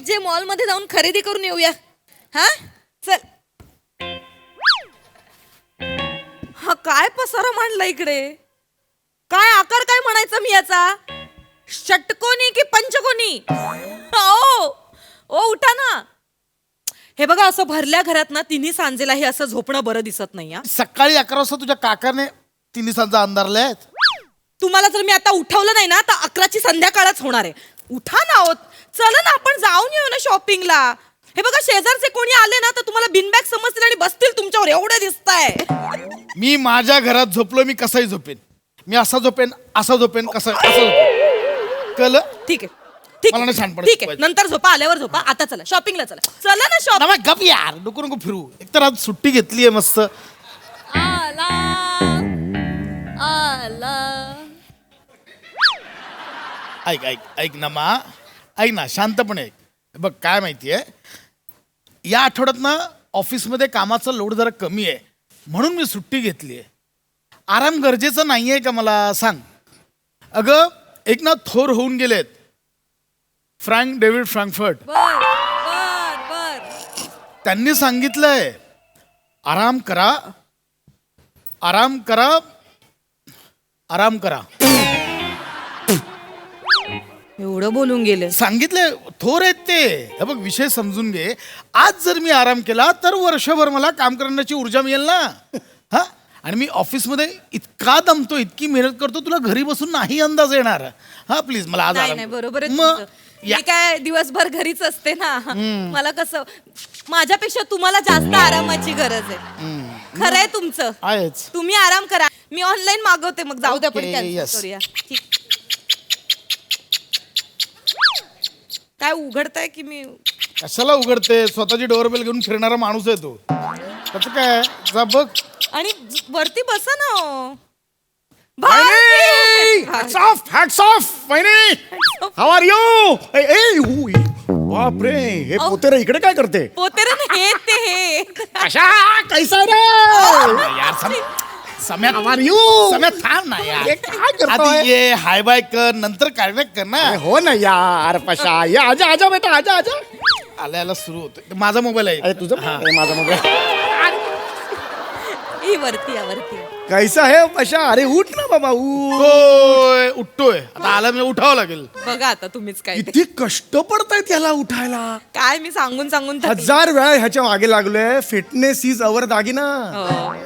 जे मॉल मध्ये जाऊन खरेदी करून येऊया. हा चल. हा काय पसारा मांडला इकडे. काय आकार काय म्हणायचं मी याचा. षटकोनी की पंचकोनी. ओ उठा ना. हे बघा असं भरल्या घरात ना तिन्ही सांजेला हे असं झोपणं बरं दिसत नाही. सकाळी 11 वाजता तुझ्या काकाने तिन्ही सांजा अंधारल्या. तुम्हाला जर मी आता उठवलं नाही ना तर 11ची संध्याकाळच होणार आहे. उठा ना ओ. चला ना आपण जाऊन येऊ ना शॉपिंगला. हे बघा शेजारचे कोणी आले ना तर तुम्हाला बिनबॅग समजतील आणि बसतील तुमच्यावर. एवढे दिसताय. मी माझ्या घरात झोपलो मी कसाही झोपेन. मी असा झोपेन असा झोपेन कसं असं झोपेन. कळलं. ठीक आहे ठीक मला नाही आहे छान ठीक आहे. नंतर झोपा आल्यावर झोपा. आता चला शॉपिंगला चला. चला ना शॉपिंग. ना गप यार नको नको फिरू. एकतर आज सुट्टी घेतलीये मस्त. आला आला. ऐक ऐक ऐक ना मा. ऐक ना शांतपणे ऐक. बघ काय माहितीये या आठवड्यात ना ऑफिसमध्ये कामाचा लोड जरा कमी आहे म्हणून मी सुट्टी घेतलीये. आराम गरजेचं नाहीये का मला सांग. अगं एक ना थोर होऊन गेलेत फ्रँक डेव्हिड फ्रँकफर्ट. बर बर बर. त्यांनी सांगितलंय आराम करा आराम करा आराम करा. एवढं बोलून गेले. सांगितलंय थोर आहेत ते. हे बघ विषय समजून घे. आज जर मी आराम केला तर वर्षभर मला काम करण्याची ऊर्जा मिळेल ना. हा आणि मी ऑफिसमध्ये इतका दमतो इतकी मेहनत करतो तुला घरी बसून नाही अंदाज येणार. हा प्लीज मला आज नाही आराम नाही कर. बरोबर आहे मग तुमचं. मी काय दिवसभर घरीच असते ना. मला कसं माझ्यापेक्षा तुम्हाला जास्त आरामाची गरज आहे. खरं आहे तुमचं. आहेच. तुम्ही आराम करा. मी ऑनलाईन मागवते मग जाऊ द्या पण Okay, cancel yes. करूया. ठीक. काय उघडताय की मी. कशाला उघडते. स्वतःची डोअरबेल घेऊन फिरणारा माणूस आहे तो. त्याचं काय जा बघ. आणि वरती बसा ना हो. Hats off, hats off, वहिनी. How are you? बापरे हे पोतेरे इकडे काय करते. पोतेरे हे ते हे. कशा कैसा रे यार सम्या How are you? सम्या थांब ना यार. हे काय आधी करतोय. ये हाय बाय कर नंतर कॅरबॅक कर ना. अरे हो ना यार पशा ये आजा आजा बेटा आजा आजा. आला याला सुरू होतं. माझा मोबाईल आहे. अरे तुझं अरे माझा मोबाईल. ही वरती या वरती या. कैसा है पशा. अरे उठ ना बाबा उठ. उठतोय उठतोय आता आला मी उठावं लागेल. बघा आता तुम्हीच काय ते. किती कष्ट पडतायत याला उठायला. काय मी सांगून सांगून थकले. 1000 वेळा ह्याच्या मागे लागलोय. फिटनेस इज अवर दागिना.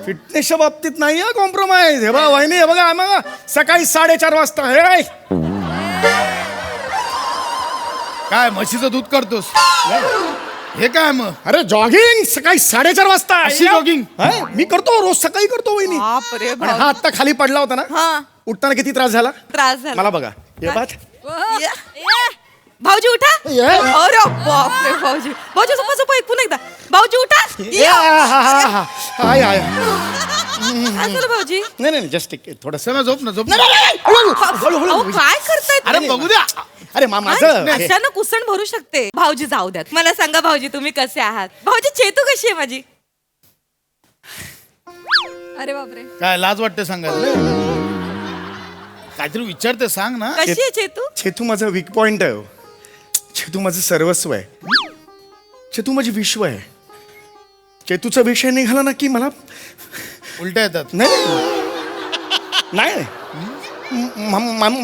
फिटनेसच्या बाबतीत नाही हा कॉम्प्रोमाइज. हे बघा वहिनी हे बघा मग सकाळी 4:30 वाजता हे काय म्हशीचं दूध करतोस. हे काय मग. अरे जॉगिंग सकाळी 4:30 वाजता. अशी jogging? हा, मी करतो रोज सकाळी करतो वहिनी. बापरे आणि हा आत्ता खाली पडला होता ना. हा उठताना किती त्रास झाला. त्रास झाला. मला बघा हे पाच. या, या. भाऊजी उठा. या. अरे बापरे भाऊजी. भाऊजी झोपा झोपा पुन्हा एकदा. भाऊजी उठा. या, हा, हा, हा. हाय, हाय. काय झालं भाऊजी. नाही नाही जस्ट थोडस. सम्या झोप ना झोप. अहो, काय करताय अरे तुम्ही? बघू द्या. अरे माझं हे- अचानक कुसण भरू शकते. भाऊजी जाऊ द्यात. मला सांगा भाऊजी तुम्ही कसे आहात. भाऊजी चेतू कशी आहे माझी. अरे बापरे. काय लाज वाटते सांगायला. काहीतरी विचारते सांग ना. कशी आहे चेतू. चेतू माझं वीक पॉइंट आहे हो. चेतू माझं सर्वस्व आहे. चेतू माझी विश्व आहे. चेतूचा विषय निघाला ना की मला उलट्या येतात. नाही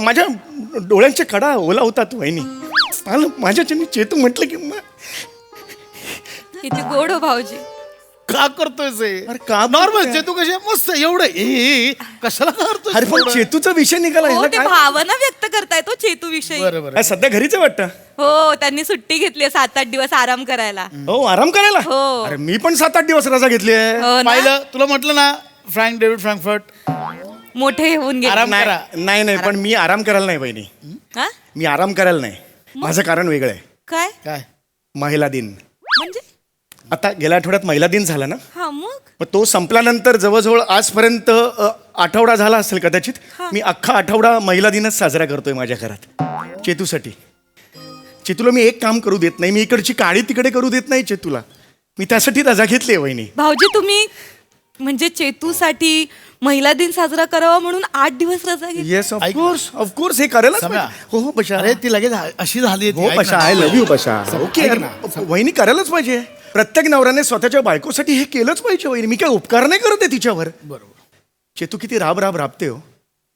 माझ्या डोळ्यांच्या कडा ओला होतात वहिनी. मला माझ्याच्यानी चेतू म्हटलं की किती गोड हो भाऊजी. का करतोय अरे का नॉर्मल चेतू कशी आहे? मस्त एवढं कशाला करतोय. अरे पण चेतूचा विषय निघाला हो ह्याला ते काय? भावना व्यक्त करताय तो चेतू विषयी. बरोबर काय सध्या घरीच आहे वाटतं. हो त्यांनी सुट्टी घेतली 7-8 दिवस आराम करायला. हो आराम करायला. हो. अरे मी पण 7-8 दिवस रजा घेतली आहे. हो ना? पाहिलं तुला म्हटलं ना फ्रँक डेव्हिड फ्रँकफर्ट. मोठे होऊन गेले. आराम करा. नाही पण मी आराम करायला नाही बहिणी. हा? मी आराम करायला नाही. माझं कारण वेगळं आहे. काय काय महिला दिन. म्हणजे. आता गेल्या आठवड्यात महिला दिन झाला ना. हा मग तो संपल्यानंतर जवळजवळ आजपर्यंत आठवडा झाला असेल कदाचित. मी अख्खा आठवडा महिला दिनच साजरा करतोय माझ्या घरात चेतूसाठी. चेतूला मी एक काम करू देत नाही. मी इकडची काळी तिकडे करू देत नाही चेतूला. मी त्यासाठी रजा घेतली आहे वहिनी. भाऊजी तुम्ही म्हणजे चेतूसाठी महिला दिन साजरा करावा म्हणून 8 दिवस रजा घेतली. येस ऐक- ऑफकोर्स हे करायला सम्या. हो पशा अरे ती लगेच अशी झाली हो पशा आय लव्ह यू पशा ओके ऐक ना. वहिनी करायलाच पाहिजे प्रत्येक नवऱ्याने स्वतःच्या बायकोसाठी हे केलंच पाहिजे वहिनी मी काय उपकार नाही करत आहे तिच्यावर बरोबर. चेतू किती राब राबते हो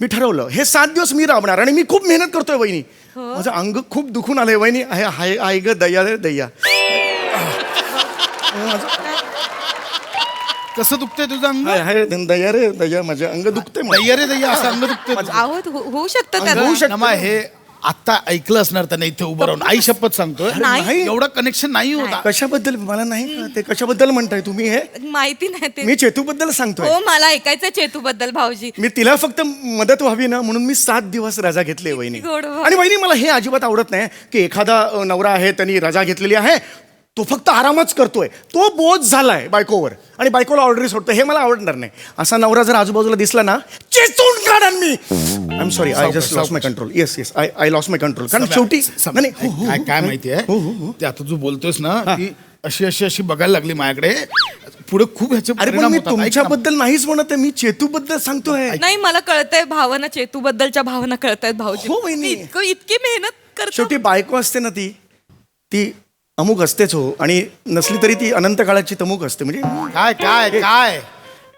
मी ठरवलं हे 7 दिवस मी राबणार आणि मी खूप मेहनत करतोय वहिनी माझं अंग खूप दुखून आलंय वहिनी हाय आय ग दया रे दया कसं दुखतंय तुझं अंग? हाय दया रे दया माझं अंग दुखतंय मला. दैया रे दैया असं अंग दुखतंय तुझं. आहो होऊ शकतं अंग- त्याला. नमा, हे आता ऐकलं असणार त्याने इथे उभं राहून आई शपथ सांगतोय नाही. एवढं कनेक्शन नाही होता. कशाबद्दल मला नाही ते कशाबद्दल म्हणताय तुम्ही हे माहिती नाही ते. मी चेतूबद्दल सांगतोय हो मला ऐकायचं चेतू बद्दल भाऊजी. मी तिला फक्त मदत व्हावी ना म्हणून मी 7 दिवस रजा घेतली वहिनी गोड भाऊ. आणि वहिनी मला हे अजिबात आवडत नाही की एखादा नवरा आहे त्यांनी रजा घेतलेली आहे तो फक्त आरामच करतोय तो बोज झालाय बायकोवर आणि बायकोला ऑर्डरी सोडतोय हे मला आवडणार नाही असा नवरा जर आजूबाजूला दिसला ना चेचून काढन मी I am sorry I just lost my control yes I lost my control कारण शेवटी नाही, नाही, हो, हो, काय काय हो, माहितीये हो, हो, हो. ते आता तू बोलतोयस ना ती अशी बघायला लागली माझ्याकडे पुढे खूप ह्याचे अरे पण परिणाम मी होतात. ऐक ना. तुमच्याबद्दल नाहीच म्हणत आहे मी चेतूबद्दल सांगतोय नाही मला कळतंय भावना चेतू बद्दलच्या भावना कळतायत भाऊजी. हो, वहिनी. इतकी मेहनत करतो. शेवटी बायको असते ना ती अमुक असतेच हो आणि नसली तरी ती अनंत काळाची तमुक असते म्हणजे काय काय काय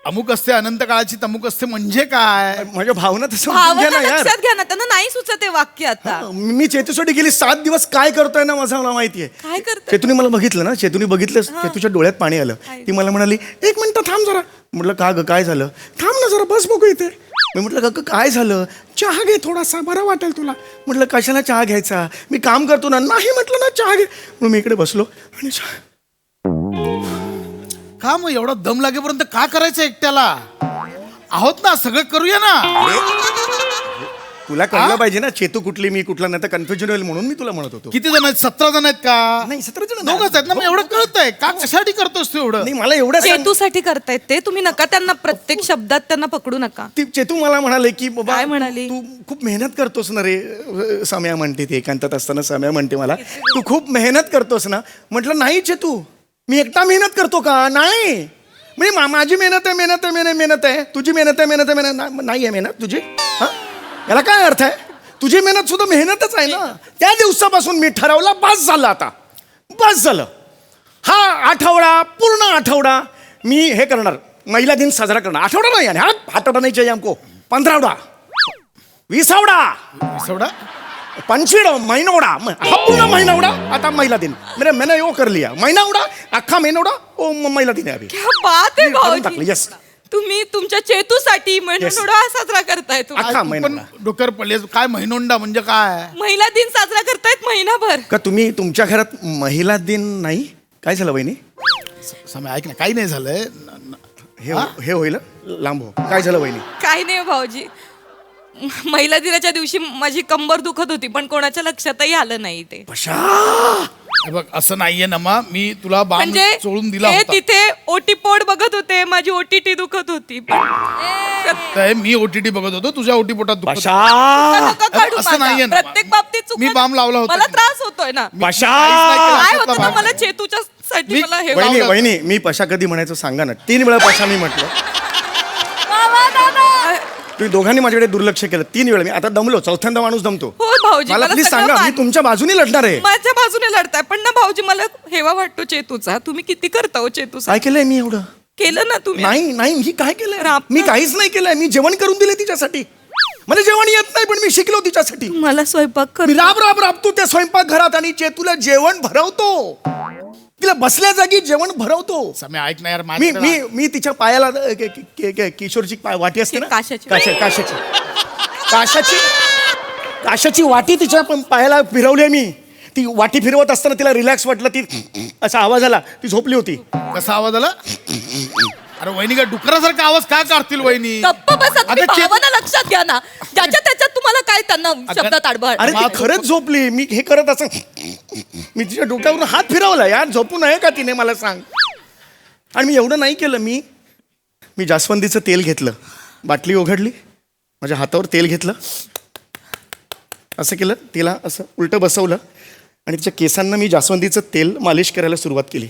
अमुक असते अनंत काळाची तमुक असते म्हणजे काय? माझ्या भावना तसं समजून घ्या भावना ना यार लक्षात घ्या ना त्यांना नाही सुचत आहे वाक्य आता. मी चेतूसाठी गेली 7 दिवस काय करतोय ना माझा मला माहितीये काय करतोय? चेतूने मला बघितलं ना चेतूने बघितलं चेतूच्या डोळ्यात पाणी आलं ती मला म्हणाली 1 मिनिट थांब जरा म्हटलं का ग काय झालं थांब ना जरा बस बघू इथे मी म्हटलं का काय झालं चहा घे थोडासा बरं वाटेल तुला म्हटलं कशाला चहा घ्यायचा मी काम करतो ना नाही म्हटलं ना चहा घे म्हणून मी इकडे बसलो आणि का मग एवढा दम लागेपर्यंत का करायचं एकट्याला आहोत ना सगळं करूया ना. तुला कळलं पाहिजे ना चेतू कुठली मी कुठला नाही तर कन्फ्युजन होईल म्हणून मी तुला म्हणत होतो किती जण आहेत? 17 जण आहेत का? नाही 17 जण दोघच आहेत ना मग एवढं कळतंय का कशासाठी करतोस तू एवढं? नाही मला एवढं सांग- चेतूसाठी करतायत ते तुम्ही नका त्यांना प्रत्येक शब्दात त्यांना पकडू नका. ती चेतू मला म्हणाले की बाबा काय म्हणाली? तू खूप मेहनत करतोस ना रे सम्या म्हणते ती एकांतात असताना सम्या म्हणते मला तू खूप मेहनत करतोस ना म्हटलं नाही चेतू मी एकटा मेहनत करतो का नाही म्हणजे माझी मेहनत आहे तुझी मेहनत आहे नाही आहे मेहनत तुझी हा याला काय अर्थ आहे तुझी मेहनत सुद्धा मेहनतच आहे ना त्या दिवसापासून मी ठरवला बस झालं हा पूर्ण आठवडा मी हे करणार महिला दिन साजरा करणार आठवडा नाही आणि हा आठवडा नाही चाहिए हमको 15 20 एवढा 25 महिनोडा हा पूर्ण महिनोडा आता महिला दिन मैंने वो कर लिया महिनोडा अख्खा महिनोडा ओ महिला दिन है अभी क्या बात आहे मी करून टाकलं, भाऊजी. yes. तुम्ही तुमच्या चेतूसाठी Yes. थोडा साजरा करताय तुम्ही. अख्खा पण महिनोडा डोक्यावर पडले काय महिनोंडा म्हणजे काय? महिला दिन साजरा करतायत महिनाभर. का तुम्ही तुमच्या घरात महिला दिन नाही काय झालं वहिनी समय ऐक ना काही नाही झालंय हे होईल लांब हो काय झालं वहिनी काही नाही भाऊजी महिला दिनाच्या दिवशी माझी कंबर दुखत होती पण कोणाच्या लक्षातही आलं नाही ते. पशा हे बघ असं नाहीये ना मा मी तुला बाम म्हणजे चोळून दिला हे होता तिथे ओटी पोट बघत होते माझी ओटीटी दुखत होती. तर मी ओटीटी बघत होतो तुझ्या ओटी पोटात दुखत होतं. पशा नका काढू असं माझा. नाहीये ना. प्रत्येक बाबतीत चुकत- मी बाम लावला होता. मला त्रास होतोय ना. पशा काय त्यातला होतं ना भाग मला नाही. चेतूच्या साठी मी- मला हे वहिनी वावलं. वहिनी मी पशा कधी म्हणायचं सांगा ना 3 वेळा पशा मी म्हटलं तुम्ही दोघांनी माझ्याकडे दुर्लक्ष केलं 3 वेळा मी आता दमलो चौथ्यांदा माणूस दमतो हो भाऊजी मला प्लीज सगळं सांगा मी मान- तुमच्या बाजूने लढणार आहे माझ्या बाजूने लढताय पण ना भाऊजी मला हेवा वाटतो चेतूचा. तुम्ही किती करता हो चेतूचा. काय केलंय मी एवढं केलं ना तुम्ही. नाही मी काय केलंय राप- मी काहीच नाही केलंय मी जेवण करून दिले तिच्यासाठी मला जेवण येत नाही पण मी शिकलो तिच्यासाठी मला स्वयंपाक कर. मी राबतो त्या स्वयंपाक घरात आणि तुला जेवण भरवतो तिला बसल्या जागी जेवण भरवतो समय ऐक ना यार मी माझ्याकडे मी मी तिच्या पायाला किशोरची वाटी असते ना काशाची. काशाची वाटी तिच्या पायाला फिरवली मी ती वाटी फिरवत असताना तिला रिलॅक्स वाटलं ती असा आवाज आला ती झोपली होती कसा आवाज आला? अरे वहिनी का डुकरासारखा आवाज का काढतील वहिनी? गप्प बसा तुम्ही. अगं, चेतू- भावना लक्षात घ्या ना ज्याच्या त्याच्यात तुम्हाला काय त्यांना शब्दात आडबड. अरे ती खरंच झोपली मी हे करत असं मी तिच्या डोक्यावरून हात फिरवला यार झोपू नये का तिने मला सांग आणि मी एवढं नाही केलं मी जास्वंदीचं तेल घेतलं बाटली उघडली माझ्या हातावर तेल घेतलं असं केलं तिला असं उलटं बसवलं आणि तिच्या केसांना मी जास्वंदीचं तेल मालिश करायला सुरुवात केली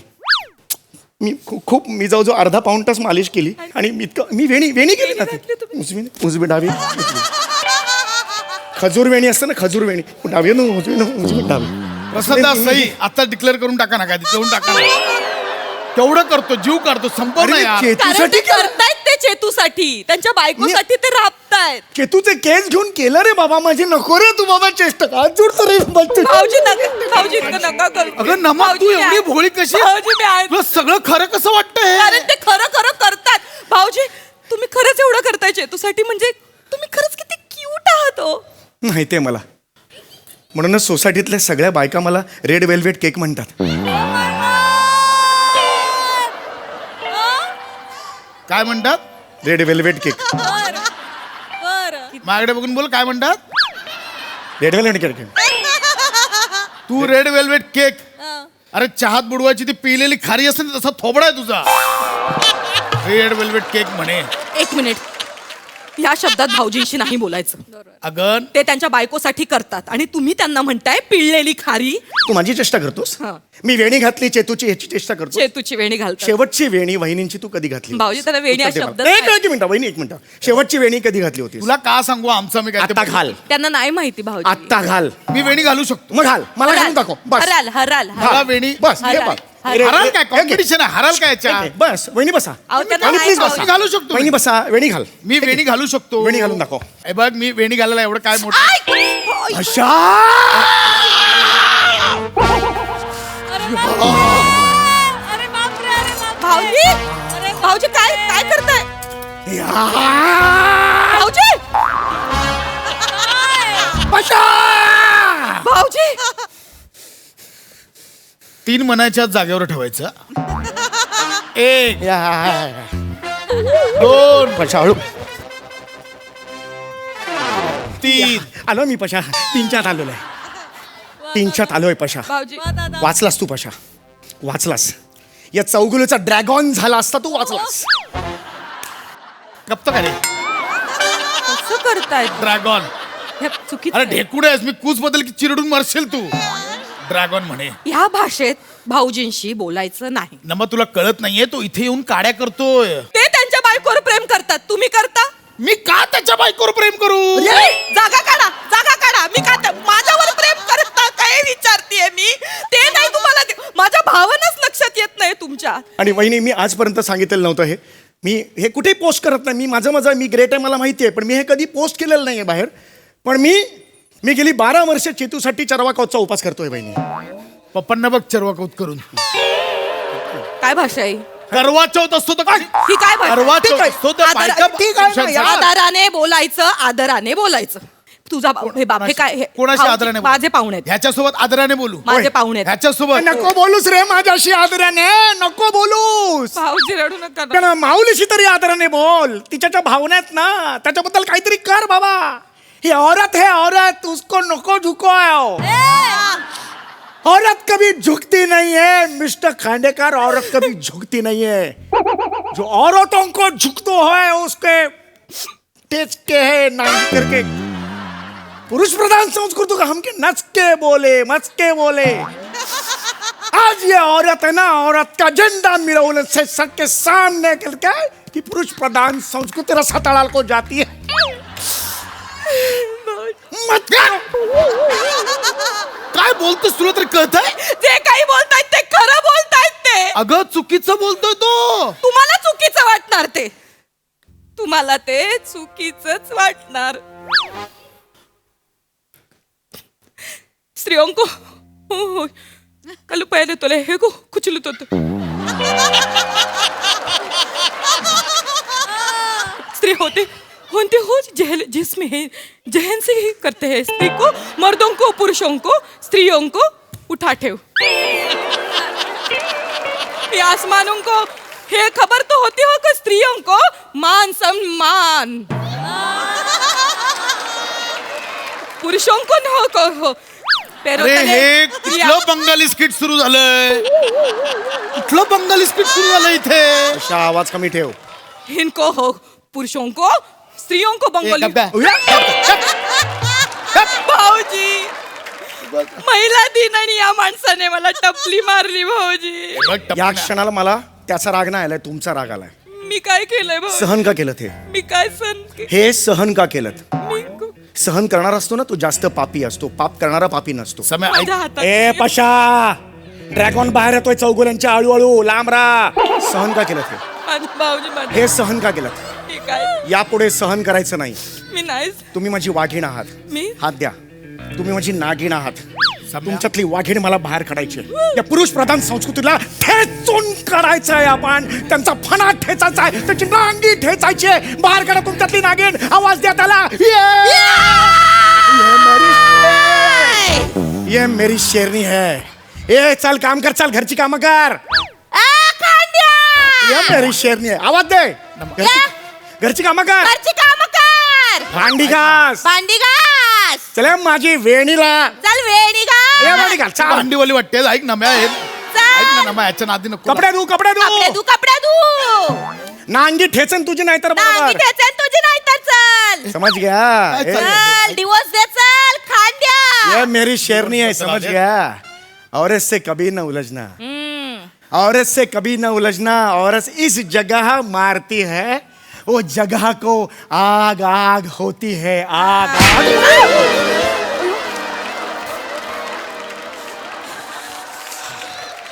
मी खूप मी जवळजवळ अर्धा पाऊण तास मालिश केली आणि मी वेणी केली ना ती उजवी डावी खजूर वेणी असतं ना खजूर वेणी डावी ना उजवी डावी प्रसादा सही आता डिक्लेअर करून टाका ना काय देऊन टाका ना. तेवढं करतो जीव काढतो संपव ना अरे, यार. चेतू- कारण तुझ्यासाठी ते करतायत ते चेतूसाठी त्यांच्या बायकोसाठी ते राबतायत. केतूचे केस घेऊन केलं रे बाबा माझी नको रे तू बाबा चेष्टा आज जोडतो रे भाऊजी भाऊजी इतकं नका करू. अगं नमा तू भाऊजी, एवढी भोळी कशी भाऊजी मी आहे. तुला सगळं खरं कसं वाटतंय कारण ते खरं खरं करतात. भाऊजी तुम्ही खरंच एवढं करताय चेतूसाठी म्हणजे तुम्ही खरंच किती क्यूट आहात हो. माहितीये मला म्हणूनच सोसायटीतल्या सगळ्या बायका मला रेड वेल्वेट केक म्हणतात. काय म्हणतात रेड वेल्वेट केक माझ्याकडे बघून बोल काय म्हणतात रेड वेल्वेट केक तू रेड वेल्वेट केक अरे चहात बुडवायची ती पिलेली खारी असते ना तसा थोबडा आहे तुझा रेड वेल्वेट केक म्हणे. एक मिनिट या शब्दात भाऊजींशी नाही बोलायचं. अगं ते त्यांच्या बायकोसाठी करतात आणि तुम्ही त्यांना म्हणताय पिळलेली खारी. तू माझी चेष्टा करतोस हा. मी वेणी घातली चेतूची ह्याची चेष्टा करतो चेतूची वेणी घालतात. शेवटची वेणी वहिनींची तू कधी घातली भाऊजी त्याला वेणी हा उत्तर दे शब्द मला. एक मिनिट वहिनी एक मिनिट शेवटची वेणी कधी घातली होती तुला का सांगू आमचं मी काय ते आत्ता घाल त्यांना नाही माहिती भाऊजी. आत्ता घाल मी वेणी घालू शकतो मग घाल मला घालून दाखव बस हराल हराल मला वेणी बस घे हराल. बघ. हराल. हराल काय कॉम्पिटिशन आहे हराल काय याच्या बस वहिनी बसा अहो, त्यांना वहिनी नाही प्लीज भाऊजी. बसा मी घालू शकतो वहिनी बसा वेणी घाल मी वेणी घालू शकतो वेणी घालून दाखव. हे बघ मी वेणी घालायला एवढं काय मोठं आय! अशा भाऊजी भाऊजी काय काय करताय भाऊजी भाऊजी तीन मनाच्या जागेवर ठेवायचं एक दोन पशा हळू तीन आलो मी पशा तीनच्यात आलेलो आहे तीनच्यात आलोय पशा भाऊजी वाचलास तू पशा वाचलास या चौगुलीचा ड्रॅगॉन झाला असता तू वाचलास गप्प का रे कसं करताय ड्रॅगॉन हे चुकीचं अरे आहे. ढेकुड आहेस मी कूच बदल की चिरडून मरशील तू ड्रॅगॉन म्हणे ह्या भाषेत भाऊजींशी बोलायचं नाही. नमा तुला कळत नाहीये तो इथे येऊन काड्या करतोय ते त्यांच्या बायकोवर प्रेम करतात तुम्ही करता. मी का त्याच्या बायकोवर प्रेम करू जागा काढा मी का माझ्यावर प्रेम करता काय विचारतीये मी ते नाही तुम्हाला माझ्या भावनाच लक्षात येत नाही तुमच्या. आणि वहिनी मी आजपर्यंत सांगितलेलं नव्हतं मी हे कुठेही पोस्ट करत नाही मी माझं मी ग्रेट आहे मला माहिती आहे पण मी हे कधी पोस्ट केलेलं नाही आहे बाहेर पण मी गेली 12 वर्ष चेतूसाठी चरवा कौतचा उपास करतोय बहिणी. पप्पांना बघ चरवा कौत करून काय भाषा आहे करवा चौथ असतो तर काय ही काय भाषा करवा आहे? चौथ असतो तर आदर- बायका ठीक आहे ना, पुरुषांचा- आदराने बोलायचं तुझा हे बाप हे काय हे- कोणाशी भाऊजी, आदराने बोलू? माझे पाहुणे आहेत. ह्याच्यासोबत आदराने बोलू माझे पाहुणे आहेत. ह्याच्यासोबत नको बोलूस रे माझ्याशी आदराने नको बोलूस भाऊजी रडू नका ना. पण माऊलीशी तरी आदराने बोल तिच्या भावना आहेत ना त्याच्याबद्दल काहीतरी कर बाबा ही औरत है औरत उसको नको झुको औरत कभी झुकती नहीं है मिस्टर खांडेकर औरत कभी झुकती नहीं है जो औरतों को झुकतो है उसके तेज के है नाम करके पुरुष प्रधान संस्कृत का हम के नच के बोले मच के बोले आज ये औरत है ना औरत का झंडा मिरवने से सबके सामने करके कि पुरुष प्रधान संस्कृति रसातळाल को जाती है मत काय बोलतोस तुला तरी कळतंय जे काही बोलतायत ते खरं बोलतायत ते. अगं चुकीचं बोलतोय तो तुम्हाला चुकीचं वाटणार ते तुम्हाला ते चुकीचंच वाटणार. स्त्रियों को हो कल पहले तो ले को कुचलत होत स्त्री होते हो जिसमें जहन से ही करते हैं स्त्री को मर्दों को पुरुषों को स्त्रियों को उठा ठेव. ये आसमानों को ये खबर तो होती हो कि स्त्रियों को मान सम्मान पुरुषों को न हो पैरों अरे तले हे स्त्रिया- कुठलं बंगाली स्किट सुरू झालंय कुठलं बंगाली स्किट सुरू झालं इथे अशा आवाज कमी ठेव इनको हो पुरुषों को स्त्रियों को बंगाली भाऊजी महिला दिन आणि या माणसाने मला टपली मारली भाऊजी या क्षणाला मला त्याचा राग नाही आलाय, तुमचा राग आलाय. मी काय केलंय भाऊ? सहन का केलं ते? मी काय सण हे सहन का केलं? मी सहन करणारा असतो ना तो जास्त पापी असतो, पाप करणारा पापी नसतो. सम्या ऐक माझ्या हातात ए पशा, ड्रॅगॉन बाहेर येतोय चौगुल्यांच्या हळूहळू, लांब राहा. सहन का केलं ते? माझ्या भाऊजी माझ्या हे सहन का केलं? हे काय यापुढे सहन करायचं नाही. मी नाहीच तुम्ही माझी वाघीण आहात. मी हात द्या. तुम्ही माझी नागिण आहात. सम्या. तुमच्यातली वाघीण मला बाहेर काढायची. या पुरुष प्रधान संस्कृतीला ठेचून काढायचं आहे आपण. त्यांचा फणा ठेचायचा आहे, त्याची नांगी ठेचायची आहे. बाहेर काढा तुमच्यातली नागिण. आवाज द्या त्याला. ये मेरी शेरनी है. ए चल काम कर, चल घरची कामं कर. ये मेरी शेरनी है. आवाज दे. घरची कामं कर. घरची कामं कर. भांडी घास. भांडी घास. चला माझी वेणीला. चल वेणी घास. ए, भांडी घाल. चाल. भांडीवाली वाटते. ऐक ना म्या, ऐक ना नमा, याच्या नादी नको. कपडे धू, कपडे धू. कपडे धू. नांगी ठेचन तुझी नाही तर नांगी बरोबर. ठेचन तुझी नाही तर चल. समझ गया. चल. चल डिवोर्स दे चल खांद्या. ये मेरी शेरनी है, समझ गया. औरत से कभी न उलझना, औरत से कभी न उलझना. औरत इस जगह मारती है, वो जगह को आग आग होती है. आग आग.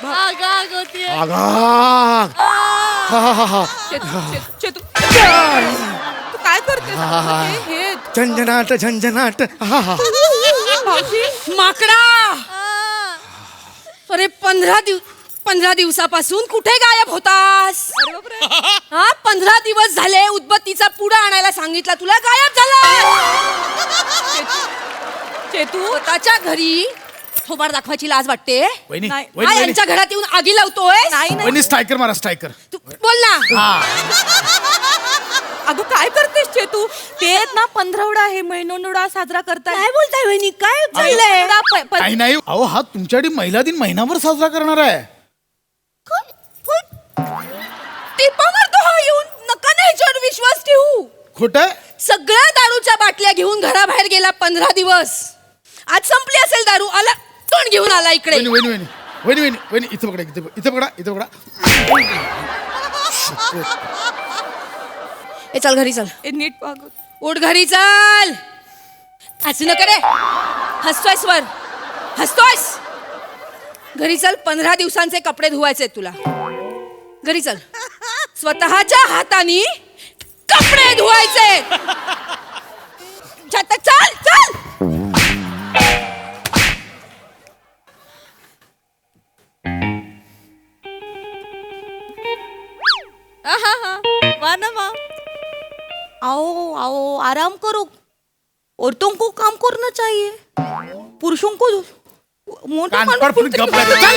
आग होती है. आग आग. हा, हा, हा. तू काय करते हे झंझनाट झंझनाट. हा, हा. माकडा. अरे 15 दिवसापासून कुठे गायब होतास? हा 15 दिवस झाले उदबत्तीचा पुडा आणायला सांगितला तुला, गायब झाला. चेतू स्वतःच्या घरी थोबाड दाखवायची लाज वाटते? वहिनी, नाही. वहिनी, वहिनी. यांच्या घरात येऊन आगी लावतोय? नाही नाही वहिनी स्ट्रायकर मारा, स्ट्रायकर. तू बोल ना. अगं काय करतेस चेतू? ते आहेत ना 15वडा हे महिनोडा साजरा करताय. काय बोलताय वहिनी? काय चाललंय? काही नाही. अहो हा तुमच्याकडे महिला दिन महिनाभर साजरा करणार आहे. टिपावर तो हा येऊन नका ना ह्याच्यावर विश्वास ठेवू. खोटं? सगळ्या दारूच्या बाटल्या घेऊन घराबाहेर गेला 15 दिवस. आज संपली असेल दारू, आला तोंड घेऊन आला इकडे. वहिनी, वहिनी, वहिनी, वहिनी, वहिनी, वहिनी, इथं पकडा, इथं पकडा, इथं पकडा. ए चल घरी चल. ए, नीट वाग. उठ घरी चल. असं नका रे. हसतोयस वर, हसतोयस. घरी चल. 15 दिवसांचे कपडे धुवायचे तुला. घरी चल. स्वतःच्या हाताने कपडे धुवायचे. चल चल. आओ आओ आराम करो. औरतों को काम करना चाहिए, पुरुषों को मोटा कान पर फुल गप. चल.